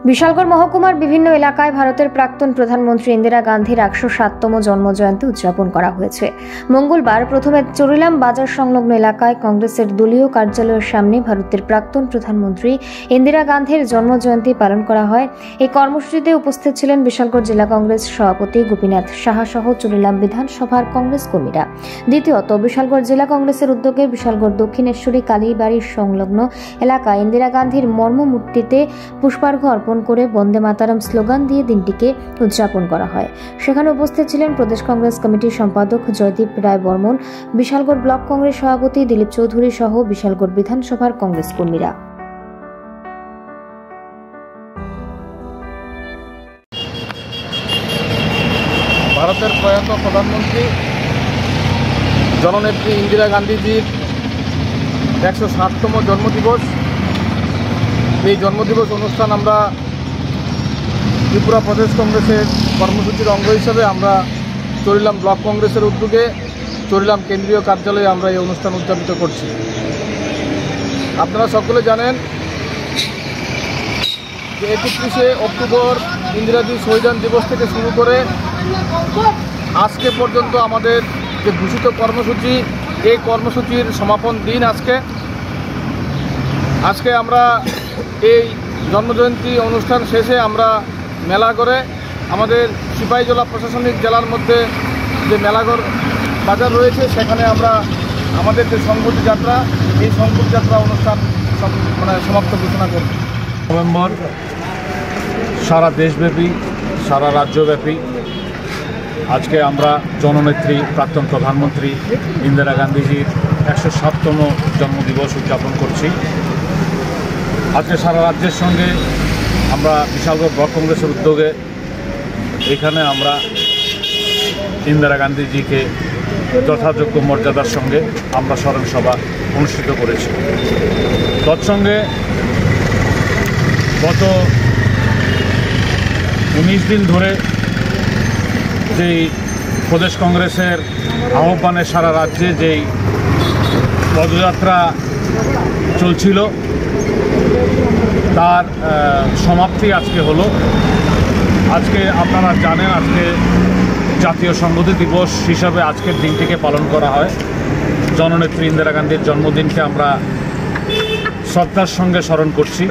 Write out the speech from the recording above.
বিশালগড় মহকুমার বিভিন্ন এলাকায় ভারতের প্রাক্তন প্রধানমন্ত্রী ইন্দিরা গান্ধীর 107তম জন্মজয়ন্তী উদযাপন করা হয়েছে। মঙ্গলবার প্রথমে চরিলাম বাজার সংলগ্ন এলাকায় কংগ্রেসের দলীয় কার্যালয়ের সামনে ভারতের প্রাক্তন প্রধানমন্ত্রী ইন্দিরা গান্ধীর জন্মজয়ন্তী পালন করা হয়। এই কর্মসূচিতে উপস্থিত ছিলেন বিশালগড় জেলা কংগ্রেস সভাপতি গোপীনাথ সাহা সহ চরিলাম বিধানসভার কংগ্রেস কর্মীরা। দ্বিতীয়ত, বিশালগড় জেলা কংগ্রেসের উদ্যোগে বিশালগড় দক্ষিণেশ্বরী কালীবাড়ির সংলগ্ন এলাকায় ইন্দিরা গান্ধীর মর্মমূর্তিতে পুষ্পার্ঘ্য অর্পণ করে বন্দে মাতারাম স্লোগান দিয়ে দিনটিকে উদযাপন করা হয়। সেখানে উপস্থিত ছিলেন প্রদেশ কংগ্রেস কমিটির সম্পাদক জয়দীপ রায় বর্মন, বিশালগড় ব্লক কংগ্রেস সভাপতি দিলীপ চৌধুরী সহ বিশালগড় বিধানসভার কংগ্রেস কর্মীরা। ভারতের প্রয়াত প্রধানমন্ত্রী জননেত্রী ইন্দিরা গান্ধীজির 107তম জন্মদিবস। এই জন্মদিবস অনুষ্ঠান আমরা ত্রিপুরা প্রদেশ কংগ্রেসের কর্মসূচির অঙ্গ হিসেবে আমরা চরিলাম ব্লক কংগ্রেসের উদ্যোগে চরিলাম কেন্দ্রীয় কার্যালয়ে আমরা এই অনুষ্ঠান উদযাপিত করছি। আপনারা সকলে জানেন যে 31শে অক্টোবর ইন্দিরাজি শহীদান দিবস থেকে শুরু করে আজকে পর্যন্ত আমাদের যে ঘোষিত কর্মসূচি, এই কর্মসূচির সমাপন দিন আজকে আমরা এই জন্মজয়ন্তী অনুষ্ঠান শেষে আমরা মেলা করে আমাদের সিপাহীজলা প্রশাসনিক জেলার মধ্যে যে মেলাঘর বাজার রয়েছে সেখানে আমরা আমাদের যে সংহতি যাত্রা, এই সংহতি যাত্রা অনুষ্ঠান সমাপ্ত ঘোষণা করব। নভেম্বর সারা দেশব্যাপী, সারা রাজ্যব্যাপী আজকে আমরা জননেত্রী প্রাক্তন প্রধানমন্ত্রী ইন্দিরা গান্ধীজির 107তম জন্মদিবস উদযাপন করছি। আজকে সারা রাজ্যের সঙ্গে আমরা বিশালগড় ব্লক কংগ্রেসের উদ্যোগে এখানে আমরা ইন্দিরা গান্ধীজিকে যথাযোগ্য মর্যাদার সঙ্গে আমরা স্মরণ সভা অনুষ্ঠিত করেছি। তৎসঙ্গে গত 19 দিন ধরে যেই প্রদেশ কংগ্রেসের আহ্বানে সারা রাজ্যে যেই পদযাত্রা চলছিল তার সমাপ্তি আজকে হলো। আজকে আপনারা জানেন আজকে জাতীয় সংহতি দিবস হিসাবে আজকের দিনটিকে পালন করা হয়। জননেত্রী ইন্দিরা গান্ধীর জন্মদিনকে আমরা শ্রদ্ধার সঙ্গে স্মরণ করছি।